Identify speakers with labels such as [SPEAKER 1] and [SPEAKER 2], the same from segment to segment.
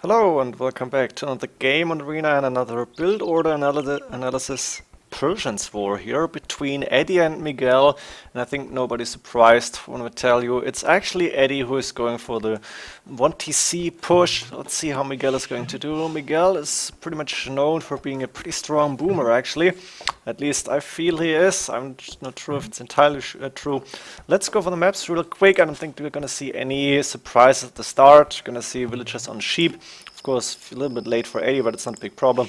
[SPEAKER 1] Hello and welcome back to another game on Arena and another build order analysis Persian's war here between Edie and Miguel. And I think nobody's surprised when I tell you it's actually Edie who is going for the 1TC push. Let's see how Miguel is going to do. Miguel is pretty much known for being a pretty strong boomer actually. At least I feel he is. I'm just not sure if it's entirely true. Let's go for the maps real quick. I don't think we're gonna see any surprises at the start. We're gonna see villages on sheep. Of course, a little bit late for Edie, but it's not a big problem.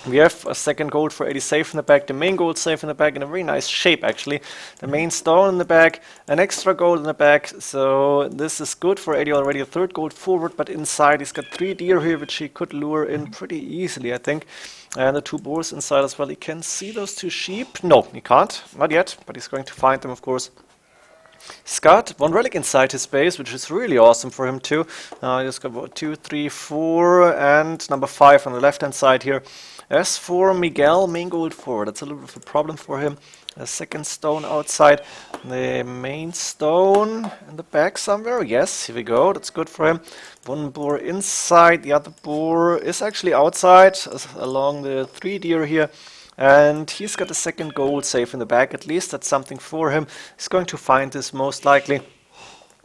[SPEAKER 1] We have a second gold for Edie safe in the back, the main gold safe in the back, in a very nice shape actually. The main stone in the back, an extra gold in the back, so this is good for Edie already. A third gold forward, but inside he's got 3 deer here, which he could lure in pretty easily, I think. And the 2 boars inside as well. He can see those 2 sheep. No, he can't, not yet, but he's going to find them, of course. He's got 1 relic inside his base, which is really awesome for him too. He's got 2, 3, 4, and number 5 on the left-hand side here. As for Miguel, main gold forward, that's a little bit of a problem for him. A second stone outside, the main stone in the back somewhere. Yes, here we go, that's good for him. 1 boar inside, the other boar is actually outside, along the 3 deer here. And he's got a second gold safe in the back, at least that's something for him. He's going to find this most likely.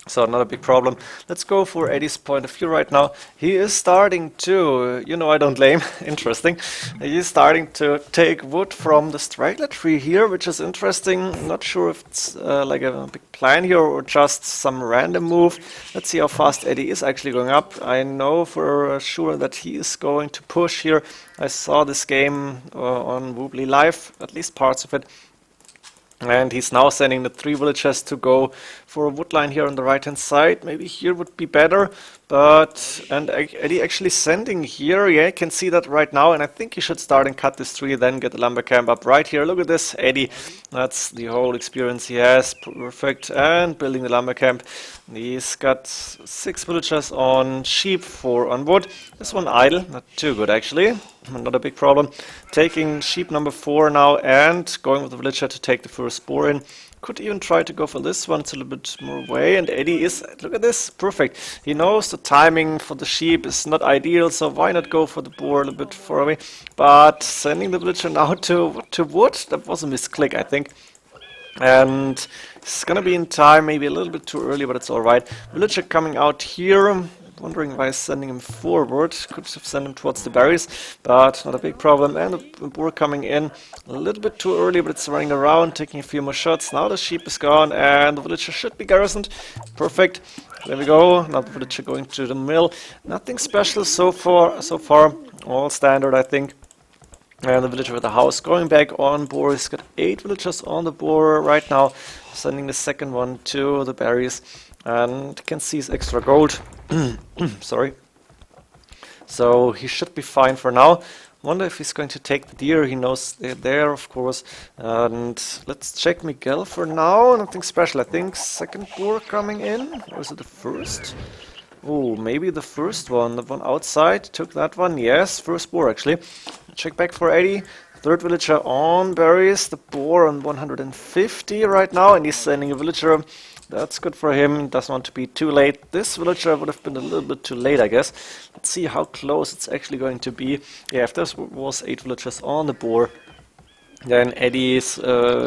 [SPEAKER 1] So not a big problem. Let's go for Edie's point of view right now. He is starting to, I don't blame, interesting. He's starting to take wood from the straggler tree here, which is interesting. Not sure if it's like a big plan here or just some random move. Let's see how fast Edie is actually going up. I know for sure that he is going to push here. I saw this game on Woobly Live, at least parts of it. And he's now sending the 3 villagers to go for a wood line here on the right hand side. Maybe here would be better, and Edie actually sending here. Yeah, you can see that right now, and I think he should start and cut this tree, then get the lumber camp up right here. Look at this, Edie. That's the whole experience he has. Perfect. And building the lumber camp. He's got 6 villagers on sheep, 4 on wood. This one idle, not too good actually. Not a big problem. Taking sheep number 4 now and going with the villager to take the first boar in. Could even try to go for this one, it's a little bit more away, and Edie is, look at this, perfect. He knows the timing for the sheep is not ideal, so why not go for the boar a little bit far away. But sending the villager now to wood, that was a misclick, I think. And it's gonna be in time, maybe a little bit too early, but it's alright. Villager coming out here. Wondering why sending him forward. Could have sent him towards the berries, but not a big problem. And the boar coming in a little bit too early, but it's running around, taking a few more shots. Now the sheep is gone, and the villager should be garrisoned. Perfect. There we go. Now the villager going to the mill. Nothing special so far. All standard, I think. And the villager with the house going back on boar. He's got 8 villagers on the boar right now. Sending the second one to the berries. And you can see his extra gold. Sorry. So he should be fine for now. Wonder if he's going to take the deer. He knows they're there, of course. And let's check Miguel for now. Nothing special. I think second boar coming in. Or is it the first? Oh, maybe the first one. The one outside. Took that one. Yes, first boar actually. Check back for 80. Third villager on berries. The boar on 150 right now. And he's sending a villager. That's good for him, doesn't want to be too late. This villager would have been a little bit too late, I guess. Let's see how close it's actually going to be. Yeah, if there was 8 villagers on the boar, then Edie's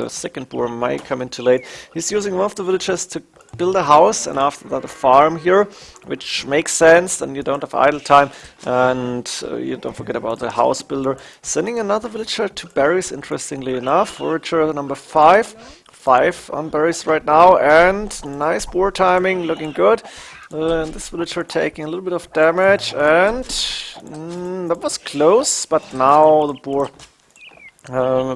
[SPEAKER 1] second boar might come in too late. He's using one of the villagers to build a house, and after that a farm here, which makes sense, then you don't have idle time, and you don't forget about the house builder. Sending another villager to berries, interestingly enough. Forager number 5. 5 on berries right now, and nice boar timing, looking good. And this villager taking a little bit of damage, and that was close, but now the boar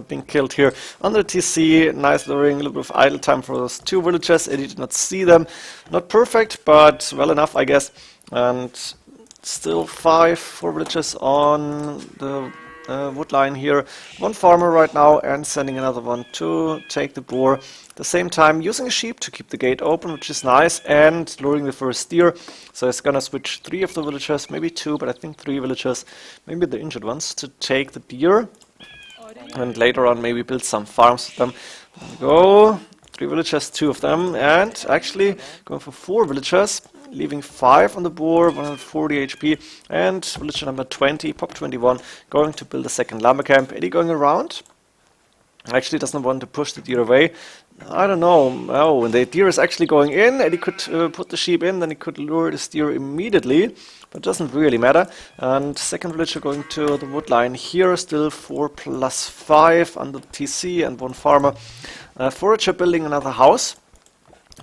[SPEAKER 1] being killed here under TC. Nice luring, a little bit of idle time for those 2 villagers. Edie did not see them. Not perfect, but well enough, I guess. And still 4 villagers on the wood line here. 1 farmer right now and sending another one to take the boar. At the same time using a sheep to keep the gate open, which is nice, and luring the first deer. So he's gonna switch 3 of the villagers, maybe 2, but I think 3 villagers, maybe the injured ones, to take the deer. And later on maybe build some farms with them. There we go. 3 villagers, 2 of them, and actually going for 4 villagers. leaving 5 on the board, 140 HP, and villager number 20, pop 21, going to build a second lumber camp. Eddie going around. Actually doesn't want to push the deer away. I don't know. Oh, when the deer is actually going in, Eddie could put the sheep in, then he could lure the deer immediately, but it doesn't really matter. And second villager going to the wood line here, still 4+5 under the TC and 1 farmer. Forager building another house.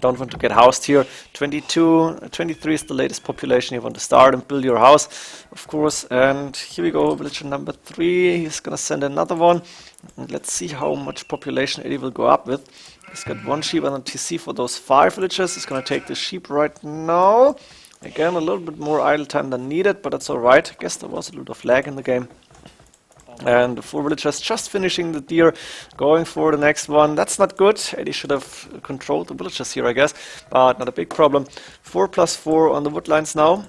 [SPEAKER 1] Don't want to get housed here. 22, 23 is the latest population you want to start and build your house, of course. And here we go, villager number 3. He's gonna send another one. And let's see how much population Eddie will go up with. He's got 1 sheep on the TC for those 5 villagers. He's gonna take the sheep right now. Again, a little bit more idle time than needed, but that's alright. I guess there was a little bit of lag in the game. And the 4 villagers just finishing the deer, going for the next one. That's not good. Eddie should have controlled the villagers here, I guess, but not a big problem. 4+4 on the wood lines now.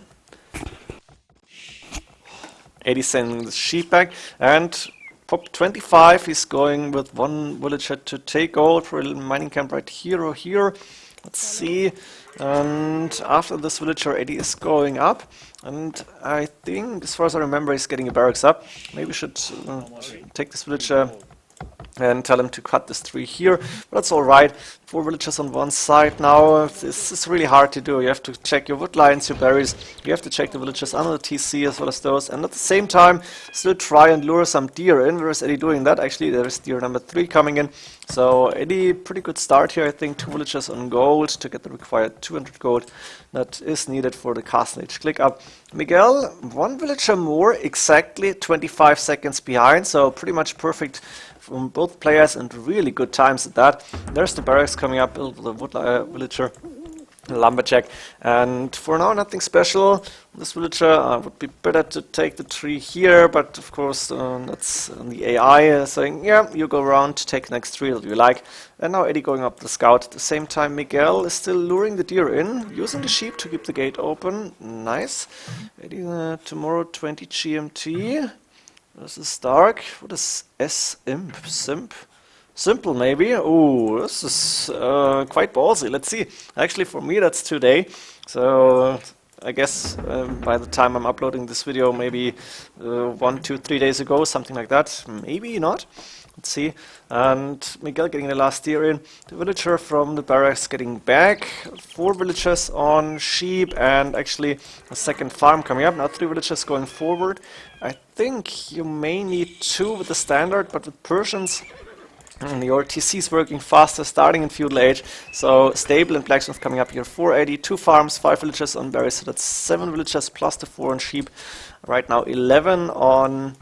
[SPEAKER 1] Eddie sending the sheep back, and pop 25, he's going with 1 villager to take gold for a little mining camp right here or here. Let's see. And after this villager, Eddie is going up. And I think, as far as I remember, he's getting a barracks up. Maybe we should take this villager and tell him to cut this tree here. But that's alright. 4 villagers on one side now. This is really hard to do. You have to check your wood lines, your berries. You have to check the villagers under the TC as well as those. And at the same time, still try and lure some deer in. Where is Eddie doing that? Actually, there's deer number 3 coming in. So Eddie, pretty good start here. I think 2 villagers on gold to get the required 200 gold that is needed for the castle age click up. Miguel, 1 villager more, exactly 25 seconds behind. So pretty much perfect from both players and really good times at that. There's the barracks coming up, build the wood villager, lumberjack, and for now nothing special. This villager would be better to take the tree here, but of course that's the AI saying, yeah, you go around, take the next tree that you like. And now Eddie going up the scout. At the same time, Miguel is still luring the deer in, using the sheep to keep the gate open. Nice. Eddie tomorrow 20 GMT. This is dark. What is S-imp? Simp? Simple, maybe? Oh, this is quite ballsy. Let's see. Actually, for me, that's today. So, I guess by the time I'm uploading this video, maybe 1, 2, 3 days ago, something like that. Maybe not. Let's see. And Miguel getting the last deer in. The villager from the barracks getting back. 4 villagers on sheep, and actually a second farm coming up. Now 3 villagers going forward. I think you may need 2 with the standard, but with Persians, your TC is working faster, starting in feudal age. So stable and blacksmith coming up here. 480, 2 farms, 5 villagers on berries. So that's 7 villagers plus the 4 on sheep. Right now 11 on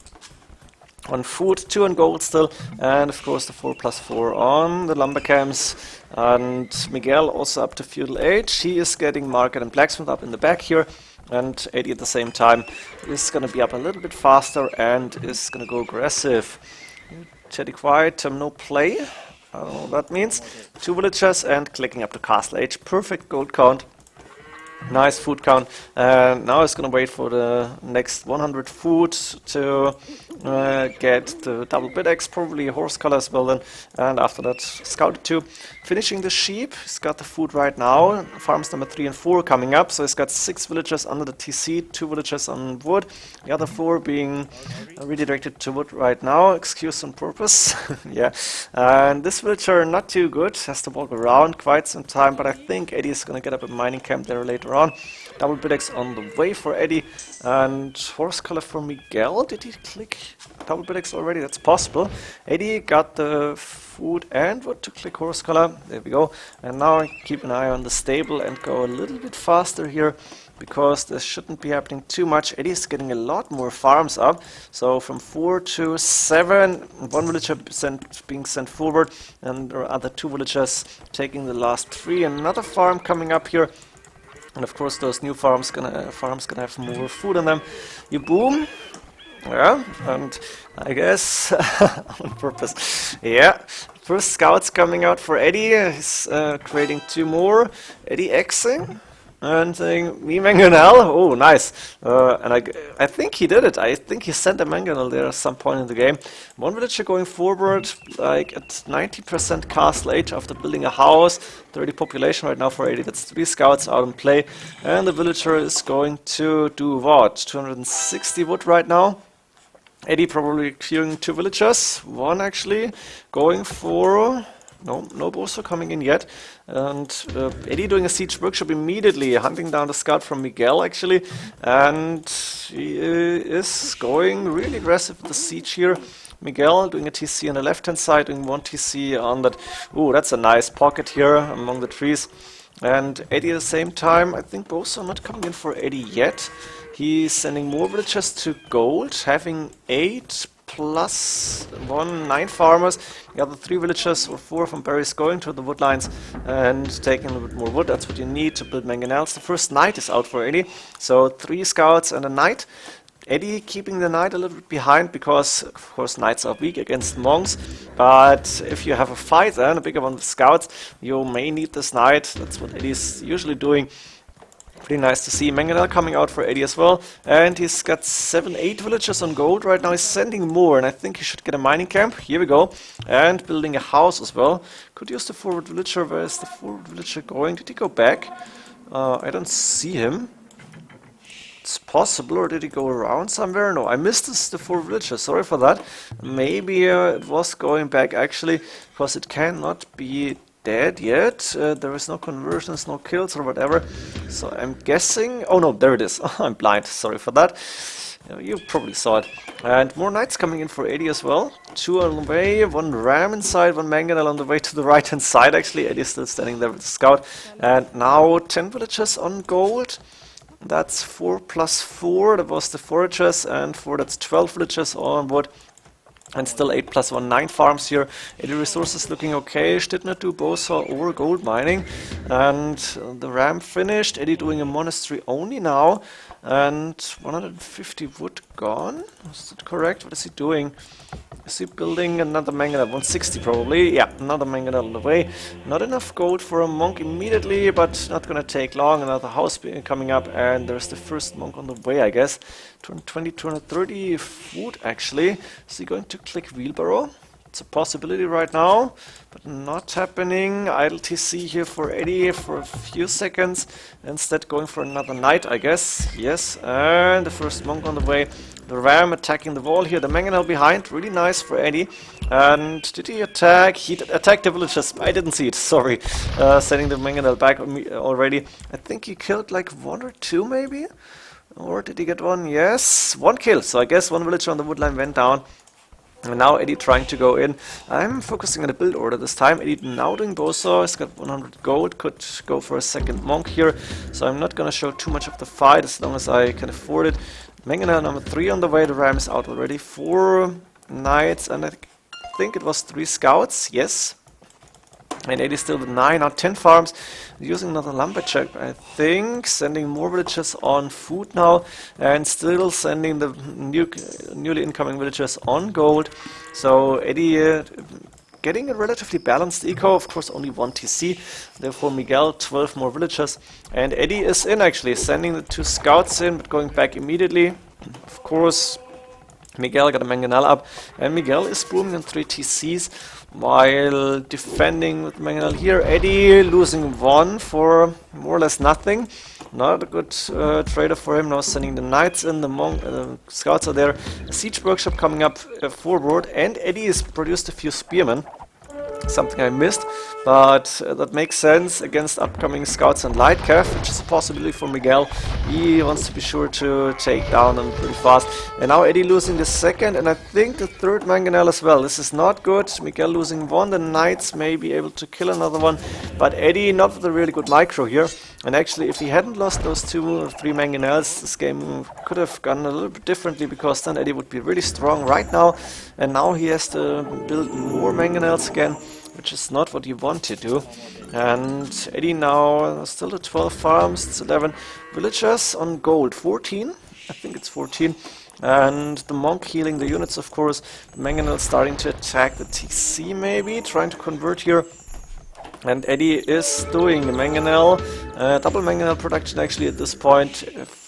[SPEAKER 1] food, 2 on gold still, and of course the 4+4 on the lumber camps. And Miguel also up to feudal age. He is getting market and blacksmith up in the back here. And Edie at the same time is going to be up a little bit faster and is going to go aggressive. Chatty quiet, no play. I don't know what that means. 2 villagers and clicking up to castle age. Perfect gold count. Nice food count. And now it's going to wait for the next 100 food to get the double bit X, probably horse color as well then. And after that, scouted 2. Finishing the sheep. He's got the food right now. Farms number 3 and 4 coming up. So he's got 6 villagers under the TC, 2 villagers on wood. The other 4 being redirected to wood right now. Excuse on purpose. Yeah. And this villager not too good. Has to walk around quite some time. But I think Eddie is going to get up a mining camp there later on. Double bit X on the way for Eddie. And horse color for Miguel. Did he click double bit X already? That's possible. Eddie got the food and wood to click horse color. There we go. And now I keep an eye on the stable and go a little bit faster here, because this shouldn't be happening too much. Eddie's getting a lot more farms up. So from 4 to 7, 1 villager being sent forward, and there are other 2 villagers taking the last 3. Another farm coming up here. And of course those new farms gonna have more food in them. You boom. Yeah, and I guess on purpose. Yeah, first scouts coming out for Eddie. He's creating 2 more. Eddie Xing. and saying, me mangonel? Oh, nice. And I think he did it. I think he sent a mangonel there at some point in the game. One villager going forward, like at 90% castle age after building a house. 30 population right now for 80. That's 3 scouts out in play. And the villager is going to do what? 260 wood right now. Edie probably clearing 2 villagers. 1 actually going for... No Boso coming in yet. And Edie doing a siege workshop immediately, hunting down the scout from Miguel actually. And he is going really aggressive with the siege here. Miguel doing a TC on the left hand side, doing 1 TC on that. Ooh, that's a nice pocket here among the trees. And Edie at the same time, I think Boso not coming in for Edie yet. He's sending more villagers to gold, having 8 plus 1, 9 farmers. The other 3 villagers or 4 from berries going to the wood lines and taking a little bit more wood. That's what you need to build mangonels. The first knight is out for Edie, so 3 scouts and a knight. Edie keeping the knight a little bit behind because, of course, knights are weak against monks. But if you have a fight and a bigger one with scouts, you may need this knight. That's what Eddie's usually doing. Pretty nice to see. Mangonel coming out for Edie as well. And he's got 7, 8 villagers on gold right now. He's sending more, and I think he should get a mining camp. Here we go. And building a house as well. Could use the forward villager. Where is the forward villager going? Did he go back? I don't see him. It's possible, or did he go around somewhere? No, I missed the 4 villagers. Sorry for that. Maybe it was going back actually, because it cannot be dead yet. There is no conversions, no kills or whatever. So I'm guessing... Oh no, there it is. I'm blind. Sorry for that. You probably saw it. And more knights coming in for Edie as well. 2 on the way, 1 ram inside, 1 mangonel on the way to the right hand side actually. Eddie's still standing there with the scout. And now 10 villagers on gold. That's 4 plus 4. That was the foragers, and 4, that's 12 villagers on wood. And still 8 plus 1, 9 farms here. 80 resources looking okay. Did not do Bosa or gold mining. And the ram finished. Edie doing a monastery only now. And 150 wood gone. Is that correct? What is he doing? Is he building another mangonel? 160 probably. Yeah, another mangonel on the way. Not enough gold for a monk immediately, but not gonna take long. Another house coming up, and there's the first monk on the way, I guess. 220, 230 food actually. Is he going to click wheelbarrow? It's a possibility right now, but not happening. Idle TC here for Edie for a few seconds. Instead going for another knight, I guess. Yes, and the first monk on the way. The ram attacking the wall here. The mangonel behind. Really nice for Edie. And did he attack? He attacked the villagers. I didn't see it, sorry. Sending the mangonel back on me already. I think he killed like 1 or 2 maybe? Or did he get 1? Yes, 1 kill. So I guess 1 villager on the woodline went down. And now Edie trying to go in. I'm focusing on the build order this time. Edie now doing Boso. He's got 100 gold. Could go for a second monk here. So I'm not going to show too much of the fight as long as I can afford it. Mangonel number 3 on the way. The ram is out already. 4 knights and I think it was 3 scouts. Yes. And Edie still with 9 out 10 farms. Using another lumberjack, I think. Sending more villagers on food now. And still sending the newly incoming villagers on gold. So Edie getting a relatively balanced eco. Of course only 1 TC. Therefore Miguel 12 more villagers. And Edie is in actually. Sending the 2 scouts in but going back immediately. Of course Miguel got a mangonel up. And Miguel is booming on 3 TCs. While defending with mangonel here, Edie losing 1 for more or less nothing. Not a good trader for him. Now sending the knights in, the scouts are there. A siege workshop coming up forward, and Edie has produced a few spearmen. Something I missed, but that makes sense against upcoming scouts and light cav, which is a possibility for Miguel. He wants to be sure to take down them pretty fast. And now Edie losing the second, and I think the third mangonel as well. This is not good. Miguel losing 1. The knights may be able to kill another one, but Edie not with a really good micro here. And actually, if he hadn't lost those 2 or 3 mangonels, this game could have gone a little bit differently, because then Edie would be really strong right now. And now he has to build more mangonels again, which is not what you want to do. And Edie now still at 12 farms, it's 11 villagers on gold, 14, I think it's 14. And the monk healing the units, of course. The mangonel starting to attack the TC maybe, trying to convert here. And Edie is doing mangonel, double mangonel production actually at this point.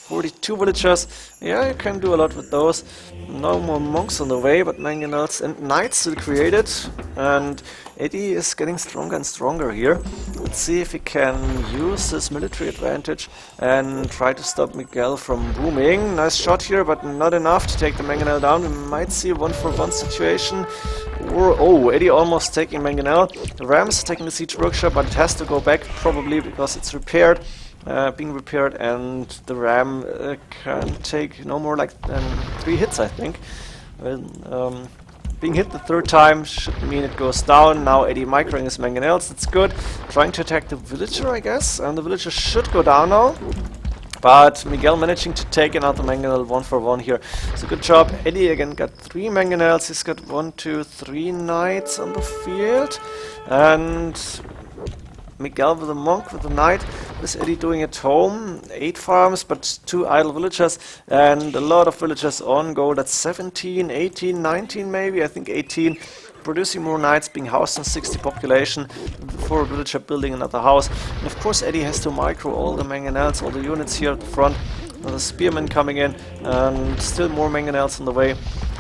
[SPEAKER 1] 42 villagers, yeah, you can do a lot with those. No more monks on the way, but mangonels and knights still created. And Edie is getting stronger and stronger here. Let's see if he can use this military advantage and try to stop Miguel from booming. Nice shot here, but not enough to take the mangonel down. We might see a 1-for-1 situation. Or, oh, Edie almost taking mangonel. The ram is taking the siege workshop, but it has to go back probably because it's repaired. Being repaired, and the ram can take no more than 3 hits, I think. Being hit the 3rd time should mean it goes down. Now Edie microing his mangonels, that's good. Trying to attack the villager, I guess, and the villager should go down now. But Miguel managing to take another mangonel 1-for-1 here. So good job. Edie again got 3 mangonels. He's got 1, 2, 3 knights on the field. And Miguel with a monk, with a knight. What is Edie doing at home? 8 farms, but 2 idle villagers, and a lot of villagers on go. That's 17, 18, 19 maybe, I think 18. Producing more knights, being housed on 60 population, for a villager building another house. And of course Edie has to micro all the mangonels, all the units here at the front. Another spearman coming in, and still more mangonels on the way.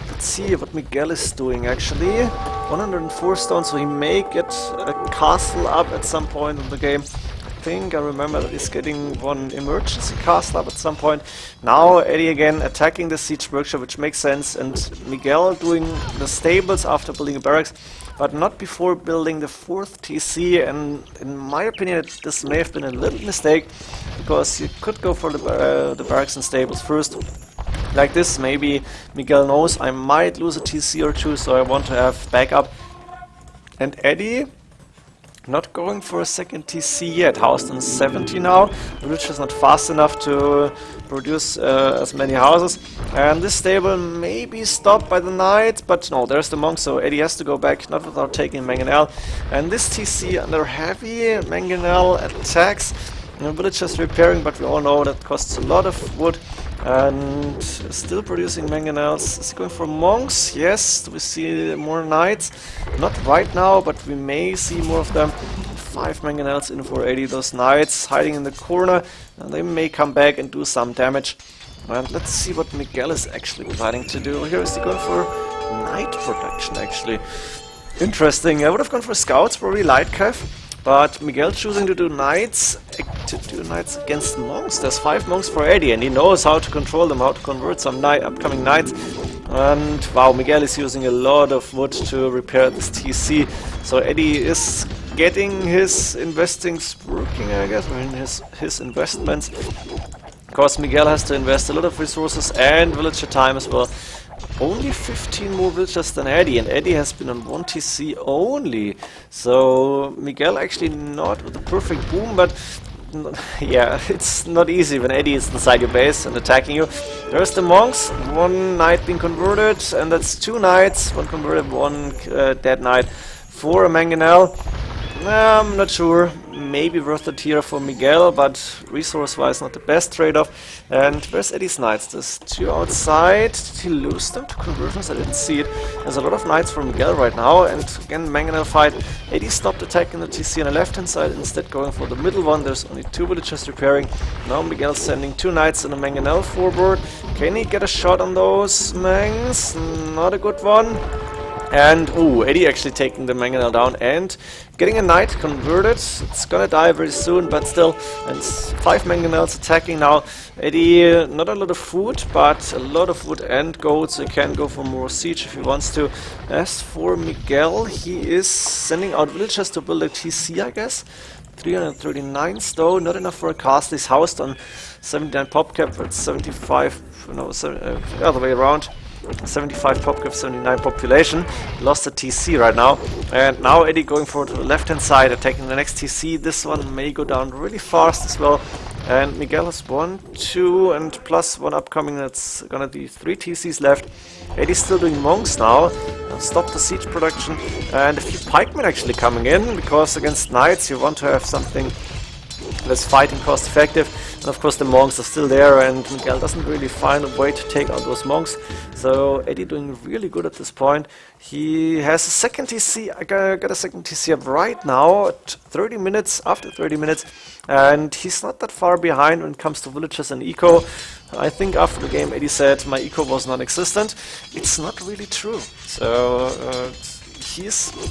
[SPEAKER 1] Let's see what Miguel is doing actually. 104 stones, so he may get a castle up at some point in the game. I think I remember that he's getting one emergency castle up at some point. Now Edie again attacking the siege workshop, which makes sense, and Miguel doing the stables after building a barracks, but not before building the 4th TC, and in my opinion this may have been a little mistake, because you could go for the barracks and stables first. Like this, maybe Miguel knows I might lose a TC or 2, so I want to have backup. And Edie not going for a 2nd TC yet, housed on 70 now. The village is not fast enough to produce as many houses. And this stable may be stopped by the knight, but no, there's the monk, so Edie has to go back, not without taking mangonel. And this TC under heavy mangonel attacks. The village is repairing, but we all know that costs a lot of wood. And still producing mangonels. Is he going for monks? Yes. Do we see more knights? Not right now, but we may see more of them. 5 mangonels in for 80. Those knights hiding in the corner, and they may come back and do some damage. And let's see what Miguel is actually planning to do. Here is he going for knight production actually. Interesting. I would have gone for scouts, probably light cav. But Miguel choosing to do knights against monks. There's 5 monks for Edie, and he knows how to control them, how to convert some upcoming knights. And wow, Miguel is using a lot of wood to repair this TC. So Edie is getting his investings working, I guess, I mean his investments. Of course, Miguel has to invest a lot of resources and villager time as well. Only 15 more villagers than Edie, and Edie has been on 1 TC only. So Miguel actually not with a perfect boom, but yeah, it's not easy when Edie is inside your base and attacking you. There's the monks, 1 knight being converted, and that's 2 knights, 1 converted, 1 dead knight for a mangonel. I'm not sure, maybe worth a tier for Miguel, but resource-wise not the best trade-off. And where's Edie's knights? There's 2 outside. Did he lose them to conversions? I didn't see it. There's a lot of knights for Miguel right now, and again, mangonel fight. Edie stopped attacking the TC on the left-hand side, instead going for the middle one. There's only 2 villagers repairing. Now Miguel sending 2 knights and a mangonel forward. Can he get a shot on those mangs? Not a good one. And, ooh, Edie actually taking the mangonel down and getting a knight converted. It's gonna die very soon, but still. And 5 mangonels attacking now. Edie, not a lot of food, but a lot of wood and gold, so he can go for more siege if he wants to. As for Miguel, he is sending out villagers to build a TC, I guess. 339 stone, not enough for a castle. He's housed on 79 pop cap, but 75, no, the other way around. 75 pop cap, 79 population. Lost the TC right now. And now Edie going for the left hand side, attacking the next TC. This one may go down really fast as well. And Miguel has 1, 2, and plus 1 upcoming. That's gonna be 3 TCs left. Edie's still doing monks now. Stop the siege production. And a few pikemen actually coming in, because against knights you want to have something less fighting cost effective, and of course the monks are still there, and Miguel doesn't really find a way to take out those monks. So Edie doing really good at this point. He has a second TC. I got a second TC up right now at 30 minutes, after 30 minutes, and he's not that far behind when it comes to villages and eco. I think after the game Edie said my eco was non-existent. It's not really true. So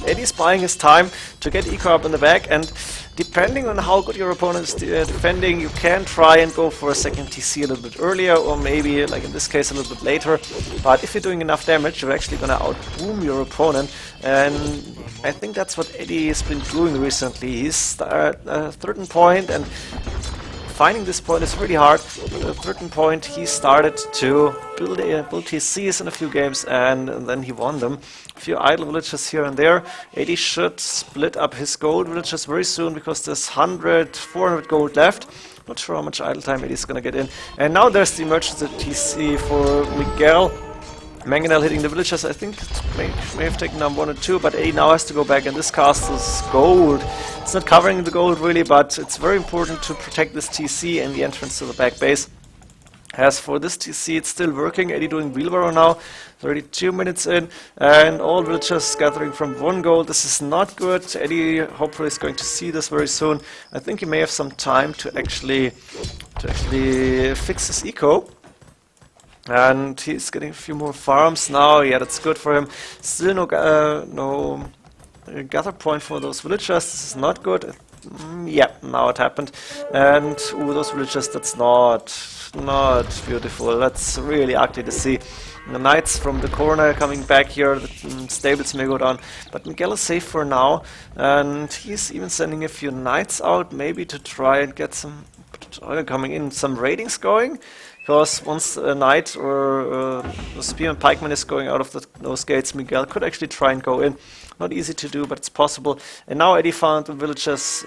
[SPEAKER 1] Eddie's buying his time to get eco up in the back, and depending on how good your opponent is defending, you can try and go for a second TC a little bit earlier, or maybe, like in this case, a little bit later. But if you're doing enough damage, you're actually going to outboom your opponent, and I think that's what Eddie has been doing recently. He's at a certain point, and finding this point is really hard. At a certain point, he started to build TCs in a few games, and then he won them. A few idle villages here and there. Edie should split up his gold villages very soon, because there's 400 gold left. Not sure how much idle time Eddie's gonna get in. And now there's the emergency TC for Miguel. Mangonel hitting the villages. I think it may have taken down 1 or 2, but Eddie now has to go back, and this castle's gold. It's not covering the gold really, but it's very important to protect this TC and the entrance to the back base. As for this TC, it's still working. Eddie doing wheelbarrow now, 32 minutes in, and all villagers gathering from 1 gold. This is not good. Eddie hopefully is going to see this very soon. I think he may have some time to actually fix his eco. And he's getting a few more farms now. Yeah, that's good for him. Still no gather point for those villagers. This is not good. Yeah, now it happened. And ooh, those villagers, that's not beautiful. That's really ugly to see. The knights from the corner coming back here, the stables may go down, but Miguel is safe for now, and he's even sending a few knights out, maybe to try and get some some ratings going, because once a knight or a spearman pikeman is going out of those gates, Miguel could actually try and go in. Not easy to do, but it's possible. And now Edie found the villagers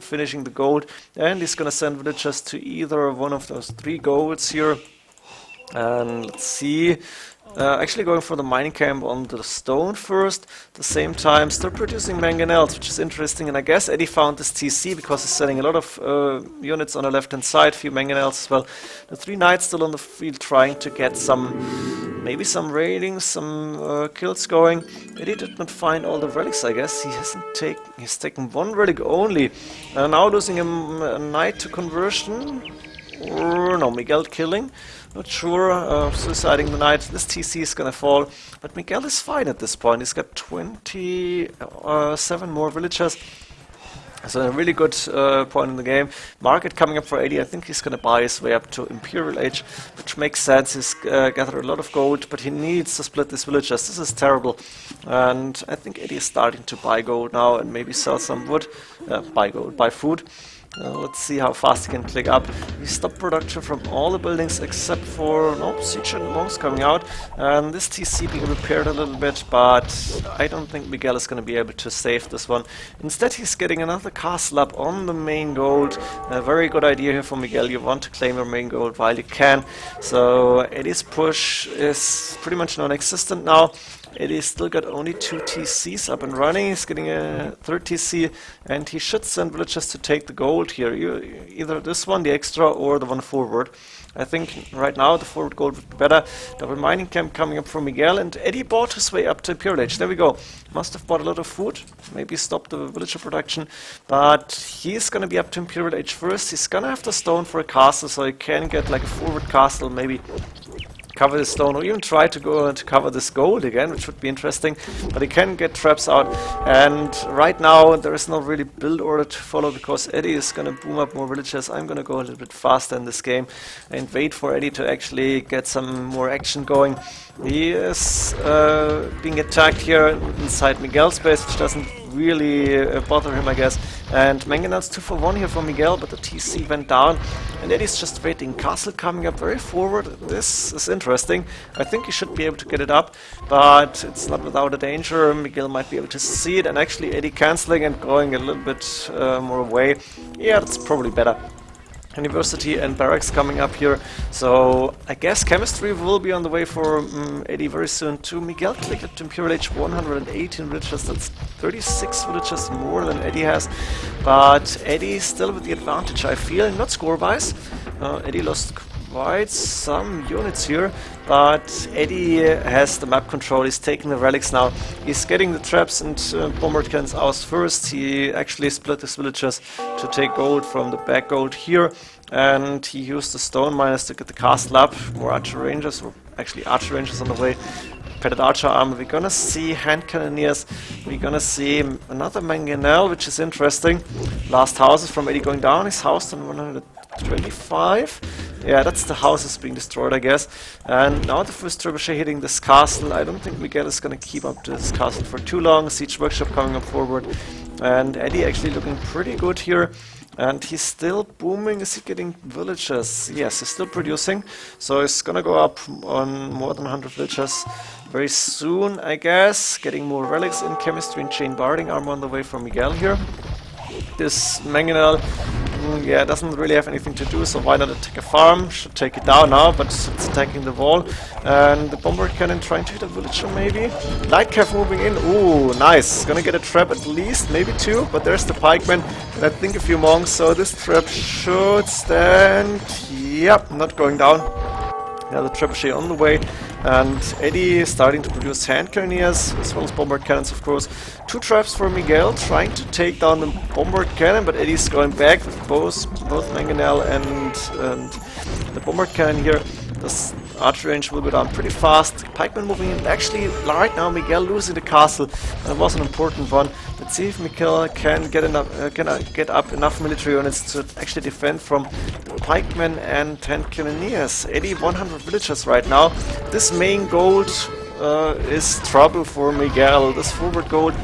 [SPEAKER 1] finishing the gold, and he's gonna send villagers to either one of those 3 golds here. And let's see, actually going for the mining camp on the stone first. At the same time, still producing mangonels, which is interesting. And I guess Edie found this TC because he's selling a lot of units on the left-hand side, few mangonels as well. The 3 knights still on the field trying to get maybe some raidings, some kills going. Eddie did not find all the relics, I guess. He's taken 1 relic only. Now losing a knight to conversion. Or no, Miguel killing. Not sure, suiciding the knight. This TC is gonna fall, but Miguel is fine at this point. He's got 27 more villagers. So a really good point in the game. Market coming up for 80. I think he's gonna buy his way up to Imperial Age, which makes sense. He's gathered a lot of gold, but he needs to split these villagers. This is terrible. And I think Eddie is starting to buy gold now and maybe sell some wood. Buy food. Let's see how fast he can click up. We stopped production from all the buildings except for siege and monks coming out, and this TC being repaired a little bit, but I don't think Miguel is going to be able to save this one. Instead, he's getting another castle up on the main gold. A very good idea here for Miguel. You want to claim your main gold while you can. So Eddie's push is pretty much non-existent now. Eddie's still got only 2 TCs up and running. He's getting a 3rd TC, and he should send villagers to take the gold here. Either this one, the extra, or the one forward. I think right now the forward gold would be better. Double mining camp coming up for Miguel, and Eddie bought his way up to Imperial Age. There we go. Must have bought a lot of food. Maybe stopped the villager production. But he's going to be up to Imperial Age first. He's going to have to stone for a castle, so he can get like a forward castle, maybe cover the stone, or even try to go to cover this gold again, which would be interesting. But he can get traps out, and right now there is no really build order to follow, because Eddie is going to boom up more villagers. I'm going to go a little bit faster in this game and wait for Eddie to actually get some more action going. He is being attacked here inside Miguel's base, which doesn't really bother him, I guess. And mangonels 2 for 1 here for Miguel, but the TC went down, and Eddie's just waiting. Castle coming up very forward. This is interesting. I think he should be able to get it up, but it's not without a danger. Miguel might be able to see it, and actually Eddie cancelling and going a little bit more away. Yeah, that's probably better. University and barracks coming up here. So I guess chemistry will be on the way for Edie very soon too. Miguel clicked up to Imperial Age 118 villagers. That's 36 villagers more than Edie has. But Edie still with the advantage, I feel. Not score-wise. Edie lost quite some units here, but Edie has the map control. He's taking the relics now. He's getting the traps and bombard cannons out first. He actually split his villagers to take gold from the back gold here, and he used the stone miners to get the castle up. More archer rangers, or actually archer rangers on the way. Padded archer armor. We're gonna see hand cannoneers. We're gonna see another mangonel, which is interesting. Last houses from Edie going down. He's housed on 125. Yeah, that's the houses being destroyed, I guess. And now the first trebuchet hitting this castle. I don't think Miguel is gonna keep up this castle for too long. Siege workshop coming up forward. And Edie actually looking pretty good here. And he's still booming. Is he getting villagers? Yes, he's still producing. So he's gonna go up on more than 100 villagers very soon, I guess. Getting more relics in chemistry and chain barding armor on the way from Miguel here. This mangonel, yeah, doesn't really have anything to do, so why not attack a farm? Should take it down now, but it's attacking the wall. And the bombard cannon trying to hit a villager maybe. Light cav moving in. Ooh, nice. Gonna get a trap at least, maybe two, but there's the pikeman and I think a few monks, so this trap should stand. Yep, not going down. Yeah, the trebuchet on the way. And Edie is starting to produce hand cannoneers, as well as bombard cannons, of course. Two traps for Miguel, trying to take down the bombard cannon, but Eddie's going back with both mangonel and the bombard cannon here. This archer range will go down pretty fast. Pikemen moving in. Actually, right now Miguel losing the castle. That was an important one. Let's see if Miguel can get get up enough military units to actually defend from the pikemen and hand cannoneers. 100 villagers right now. This main gold is trouble for Miguel. This forward gold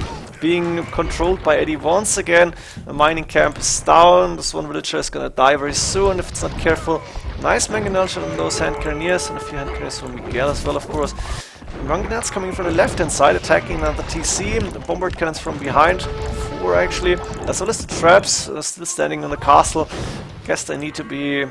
[SPEAKER 1] being controlled by Edie once again. The mining camp is down. This one villager is gonna die very soon if it's not careful. Nice mangonel shot on those hand cannoneers, and a few hand cannoneers from Miguel as well, of course. Mangonels coming from the left hand side, attacking now the TC. The bombard cannons from behind. 4 actually. As well as the traps still standing on the castle. Guess they need to be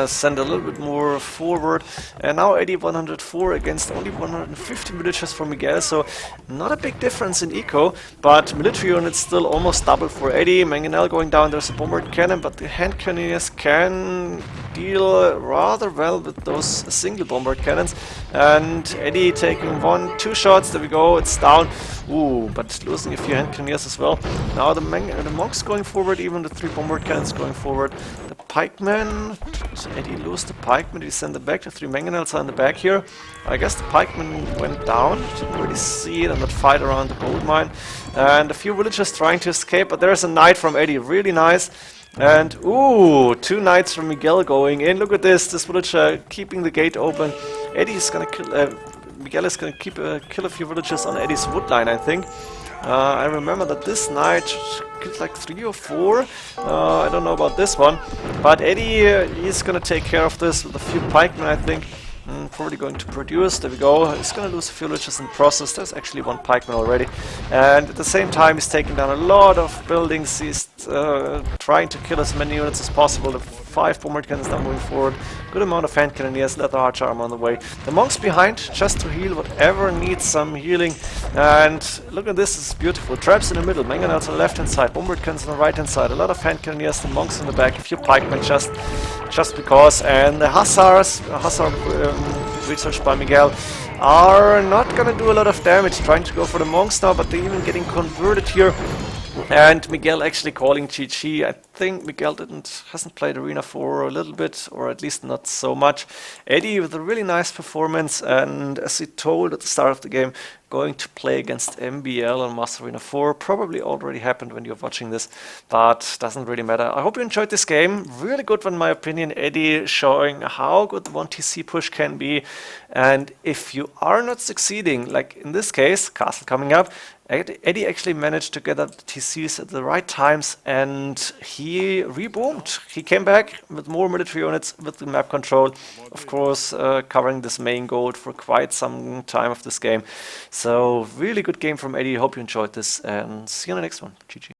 [SPEAKER 1] send a little bit more forward. And now 104 against only 150 villagers from Miguel, so not a big difference in eco, but military units still almost double for 80. Mangonel going down, there's a bombard cannon, but the hand cannoneers can deal rather well with those single bombard cannons. And Edie taking 1-2 shots, there we go, it's down. Ooh, but losing a few hand cannoneers as well. Now the monks going forward, even the 3 bombard cannons going forward. The pikemen, did Edie lose the pikemen? Did he send it back? The 3 mangonels are in the back here. I guess the pikemen went down. Didn't really see it on that fight around the gold mine. And a few villagers trying to escape, but there's a knight from Edie, really nice. And ooh, 2 knights from Miguel going in. Look at this villager keeping the gate open. Eddie is gonna kill. Miguel is gonna kill a few villagers on Eddie's wood line, I think. I remember that this knight killed like 3 or 4. I don't know about this one, but Eddie is gonna take care of this with a few pikemen, I think. Probably going to produce. There we go. He's going to lose a few villagers in the process. There's actually 1 pikeman already. And at the same time, he's taking down a lot of buildings. He's trying to kill as many units as possible. The 5 bombard cannons now moving forward. Good amount of hand cannoneers, leather archer armor on the way. The monks behind just to heal whatever needs some healing. And look at this, it's beautiful. Traps in the middle, mangonels on the left hand side, bombard cannons on the right hand side. A lot of hand cannoneers, the monks in the back, a few pikemen just because. And the hussars, researched by Miguel, are not gonna do a lot of damage. Trying to go for the monks now, but they're even getting converted here. And Miguel actually calling GG. I think Miguel hasn't played Arena for a little bit, or at least not so much. Edie with a really nice performance, and as he told at the start of the game, going to play against MBL on Master Arena 4. Probably already happened when you're watching this, but doesn't really matter. I hope you enjoyed this game. Really good one in my opinion. Edie showing how good the 1TC push can be. And if you are not succeeding, like in this case, castle coming up, Edie actually managed to get up the TCs at the right times, and he reboomed. He came back with more military units with the map control, of course, covering this main gold for quite some time of this game. So really good game from Edie. Hope you enjoyed this, and see you on the next one. GG.